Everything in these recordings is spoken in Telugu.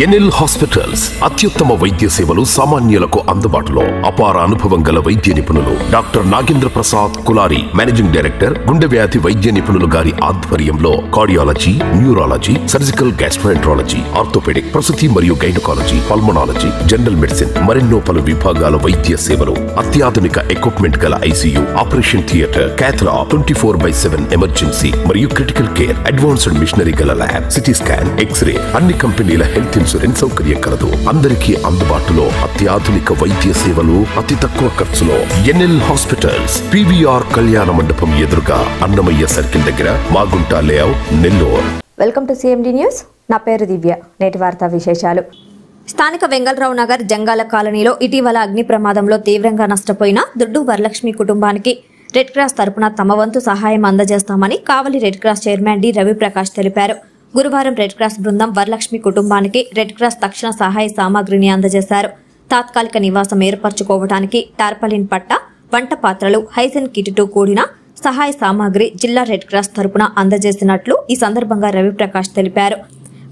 ఎన్ఎల్ హాస్పిటల్స్ అత్యుత్తమ వైద్య సేవలు సామాన్యులకు అందుబాటులో. అపార అనుభవం గల వైద్య నిపుణులు doctor Nagendra Prasad Kulari, managing director, గుండె వ్యాధి వైద్య నిపుణులు గారి ఆధ్వర్యంలో cardiology, neurology, surgical gastroenterology, orthopaedic, ప్రసూతి మరియు గైనకాలజీ, పల్మనాలజీ, జనరల్ మెడిసిన్ మరెన్నో పలు విభాగాల వైద్య సేవలు. అత్యాధునిక ఎక్విప్మెంట్ గల ఐసీయూ, ఆపరేషన్ థియేటర్, క్యాథ్లా, 24/7 ఎమర్జెన్సీ మరియు క్రిటికల్ కేర్, అడ్వాన్స్డ్ మిషనరీ గల ల్యాబ్, సిటీ స్కాన్, ఎక్స్రే, అన్ని కంపెనీల హెల్త్ ఇన్సూరెన్స్ సౌకర్యం కలదు. అందరికీ అందుబాటులో అత్యాధునిక వైద్య సేవలు అతి తక్కువ ఖర్చులో. ఎన్ఎల్ హాస్పిటల్స్, పీవీఆర్ కళ్యాణ మండపం ఎదురుగా, అన్నమయ్య సర్కిల్ దగ్గర, Magunta layout, Nellore. Welcome to CMD news. నా పేరు దివ్య. నేటి వార్తా విశేషాలు. స్థానిక వెంగళరావు నగర్ జంగాల కాలనీలో ఇటీవల అగ్ని ప్రమాదంలో తీవ్రంగా నష్టపోయిన దుడ్డు వరలక్ష్మి కుటుంబానికి రెడ్ క్రాస్ తరపున తమ వంతు సహాయం అందజేస్తామని Kavali red cross chairman D Raviprakash తెలిపారు. గురువారం రెడ్ క్రాస్ బృందం వరలక్ష్మి కుటుంబానికి రెడ్ క్రాస్ తక్షణ సహాయ సామాగ్రిని అందజేశారు. తాత్కాలిక నివాసం ఏర్పరచుకోవడానికి టార్పలిన్ పట్ట, వంట పాత్రలు, హైజీన్ కిట్తో కూడిన సహాయ సామాగ్రి జిల్లా రెడ్ క్రాస్ తరపున అందజేసినట్లు ఈ సందర్భంగా రవిప్రకాష్ తెలిపారు.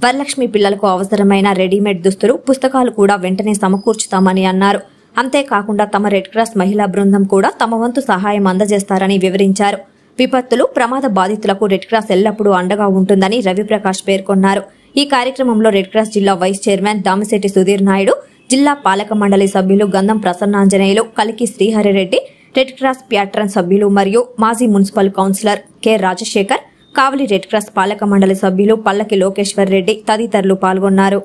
వరలక్ష్మి పిల్లలకు అవసరమైన రెడీమేడ్ దుస్తులు, పుస్తకాలు కూడా వెంటనే సమకూర్చుతామని అన్నారు. అంతేకాకుండా తమ రెడ్ క్రాస్ మహిళా బృందం కూడా తమ వంతు సహాయం అందజేస్తారని వివరించారు. విపత్తులు, ప్రమాద బాధితులకు రెడ్ క్రాస్ ఎల్లప్పుడూ అండగా ఉంటుందని రవిప్రకాష్ పేర్కొన్నారు. ఈ కార్యక్రమంలో రెడ్ క్రాస్ జిల్లా వైస్ చైర్మన్ దామిశెట్టి సుధీర్ నాయుడు, జిల్లా పాలక మండలి సభ్యులు గంధం ప్రసన్నాంజనేయులు, కలికి శ్రీహరిరెడ్డి, రెడ్ క్రాస్ ప్యాట్రన్ సభ్యులు మరియు మాజీ మున్సిపల్ కౌన్సిలర్ కె రాజశేఖర్, కావలి రెడ్ క్రాస్ పాలక మండలి సభ్యులు పల్లకి లోకేశ్వర్ రెడ్డి తదితరులు పాల్గొన్నారు.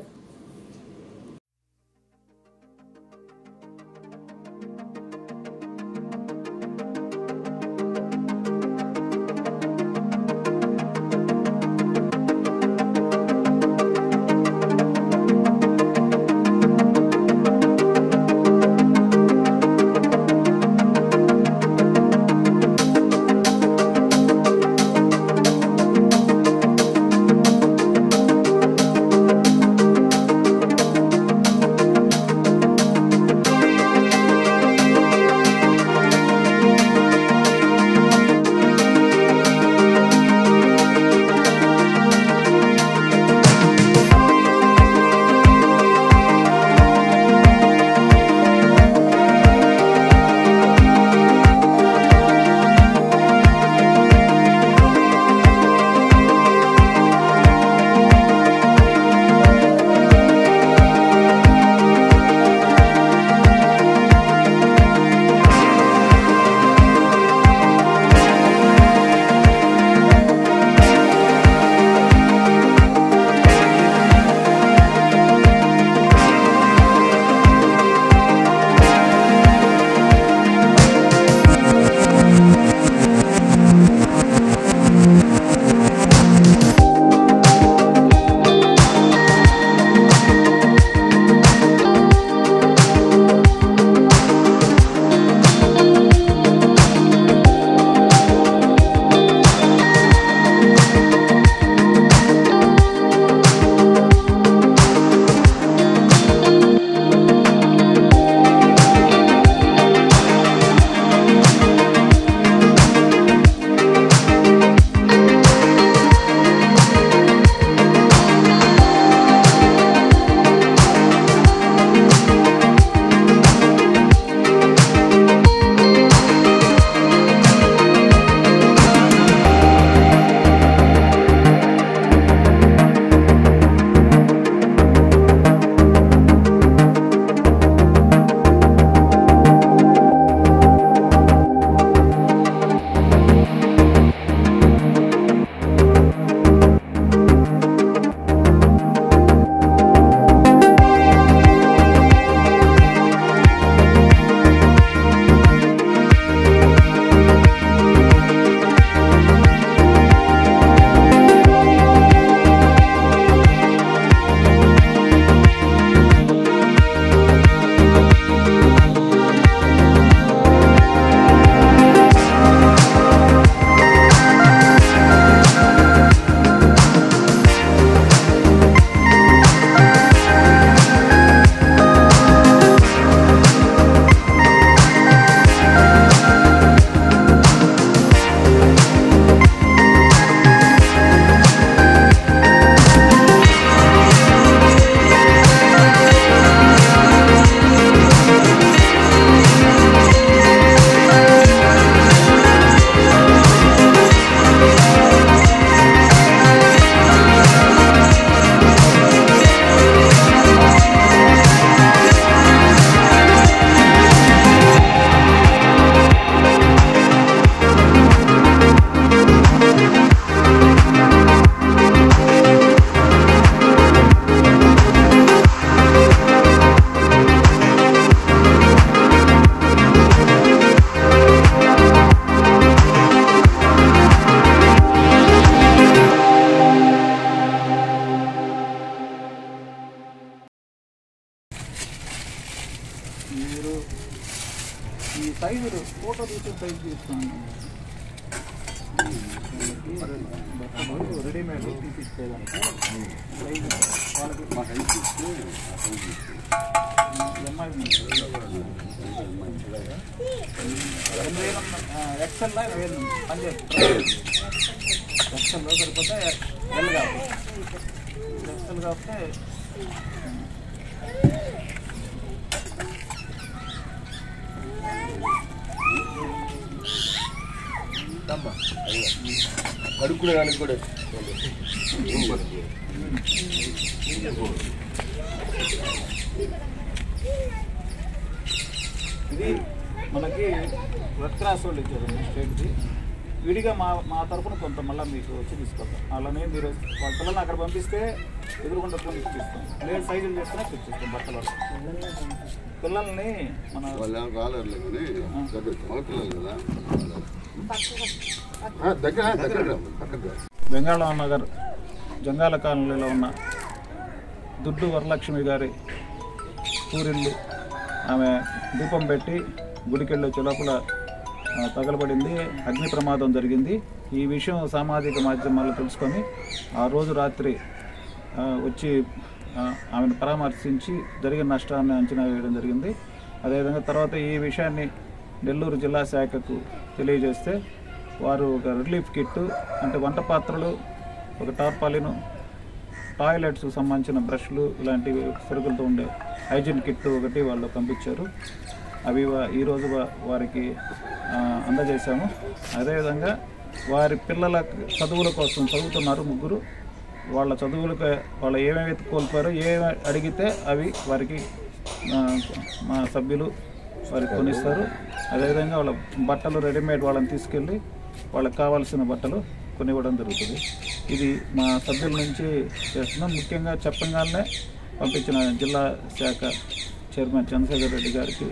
మీరు ఈ సైజు ఫోటో తీసి సైజు తీసుకోండి. రెడీమేడ్ తీసిచ్చేదానికి సైజు వాళ్ళకి ఎక్సెల్ పనిచేస్తుంది. ఎక్సెల్ సరిపోతే ఎల్ కావాలి. ఎక్సెల్ కాకపోతే కడుక్కునే దానికి కూడా ఇది మనకి రెడ్ క్రాస్ వాళ్ళు ఇచ్చారు స్టేట్కి. విడిగా మా తరఫున కొంత మళ్ళీ మీకు వచ్చి తీసుకెళ్తాం. అలానే మీరు వాళ్ళ పిల్లల్ని అక్కడ పంపిస్తే ఎదురుకుండా కొని ఇచ్చిస్తాం. లేదు సైజులు చేసుకునే తెచ్చిస్తాం. బట్టలు పిల్లల్ని మన వెంగాళరావు నగర్ జంగాల కాలనీలో ఉన్న దుడ్డు వరలక్ష్మి గారి పూరిల్లు ఆమె దీపం పెట్టి గుడికెళ్ళి వచ్చే లోపల తగలబడింది. అగ్ని ప్రమాదం జరిగింది. ఈ విషయం సామాజిక మాధ్యమాల్లో తెలుసుకొని ఆ రోజు రాత్రి వచ్చి ఆమెను పరామర్శించి జరిగిన నష్టాన్ని అంచనా వేయడం జరిగింది. అదేవిధంగా తర్వాత ఈ విషయాన్ని నెల్లూరు జిల్లా శాఖకు తెలియజేస్తే వారు ఒక రిలీఫ్ కిట్ అంటే వంట పాత్రలు, ఒక టార్పాలిను, టాయిలెట్స్కి సంబంధించిన బ్రష్లు ఇలాంటివి సరుకులతో ఉండే హైజీన్ కిట్ ఒకటి వాళ్ళు పంపించారు. అవి ఈరోజు వారికి అందజేశాము. అదేవిధంగా వారి పిల్లల చదువుల కోసం చదువుతున్నారు ముగ్గురు. వాళ్ళ చదువులకు వాళ్ళు ఏమేమి కోల్పోయారో ఏమి అడిగితే అవి వారికి మా సభ్యులు వారికి కొనిస్తారు. అదేవిధంగా వాళ్ళ బట్టలు రెడీమేడ్ వాళ్ళని తీసుకెళ్ళి వాళ్ళకి కావాల్సిన బట్టలు కొనివ్వడం జరుగుతుంది. ఇది మా సభ్యుల నుంచి చేస్తున్నాం. ముఖ్యంగా చెప్పంగానే పంపించిన జిల్లా శాఖ చైర్మన్ చంద్రశేఖర్ రెడ్డి గారికి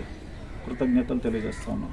కృతజ్ఞతలు తెలియజేస్తున్నాం.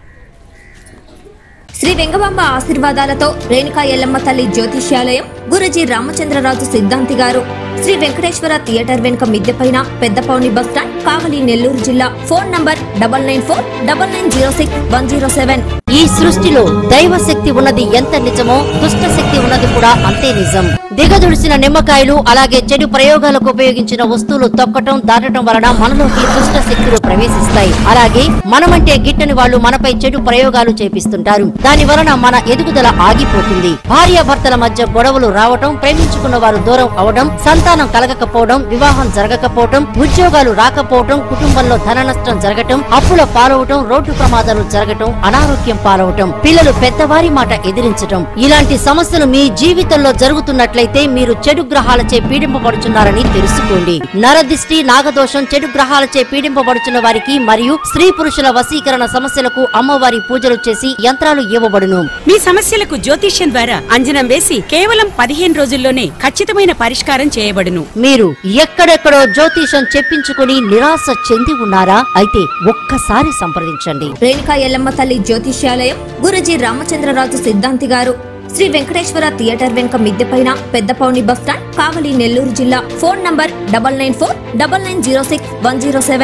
శ్రీ వెంగమాంబ ఆశీర్వాదాలతో రేణుకా ఎల్లమ్మ తల్లి జ్యోతిష్యాలయం గురుజీ రామచంద్రరాజు సిద్ధాంతి గారు శ్రీ వెంకటేశ్వర థియేటర్ వెనుక మిద్దెపైన పెద్దపౌని బస్టాండ్ కావలి నెల్లూరు జిల్లా. Phone number 9949906107. ఈ సృష్టిలో దైవ శక్తి ఉన్నది ఎంత నిజమో దుష్ట శక్తి ఉన్నది కూడా అంతే నిజం. దిగదుడిసిన నిమ్మకాయలు అలాగే చెడు ప్రయోగాలకు ఉపయోగించిన వస్తువులు తొక్కటం దాటడం వలన మనలోకి దుష్ట శక్తులు ప్రవేశిస్తాయి. అలాగే మనమంటే గిట్టని వాళ్ళు మనపై చెడు ప్రయోగాలు చేపిస్తుంటారు. దాని వలన మన ఎదుగుదల ఆగిపోతుంది. భార్యాభర్తల మధ్య గొడవలు రావటం, ప్రేమించుకున్న వారు దూరం అవడం, సంతానం కలగకపోవడం, వివాహం జరగకపోవడం, ఉద్యోగాలు రాకపోవడం, కుటుంబంలో ధన నష్టం జరగటం, అప్పుల పాలవటం, రోడ్డు ప్రమాదాలు జరగటం, అనారోగ్యం పాలవటం, పిల్లలు పెద్దవారి మాట ఎదిరించటం, ఇలాంటి సమస్యలు మీ జీవితంలో జరుగుతున్నట్లయితే మీరు చెడు గ్రహాలచే పీడింపబడుచున్నారని తెలుసుకోండి. నరదిష్టి, నాగదోషం, చెడు గ్రహాలచే పీడింపబడుచున్న వారికి మరియు స్త్రీ పురుషుల వశీకరణ సమస్యలకు అమ్మవారి పూజలు చేసి యంత్రాలు ఇవ్వబడును. మీ సమస్యలకు జ్యోతిష్యం ద్వారా అంజనం వేసి కేవలం 15 రోజుల్లోనే ఖచ్చితమైన పరిష్కారం చేయబడును. మీరు ఎక్కడెక్కడో జ్యోతిషం చెప్పించుకుని నిరాశ చెంది ఉన్నారా? అయితే ఒక్కసారి సంప్రదించండి. రేణుకా ఎల్లమ్మ తల్లి జ్యోతిష్యాలయం గురుజీ రామచంద్రరాజు సిద్ధాంతి గారు శ్రీ వెంకటేశ్వర థియేటర్ వెనుక మిద్దెపైన పెద్దపౌని బస్టాండ్ కావలి నెల్లూరు జిల్లా. Phone number 9949906107.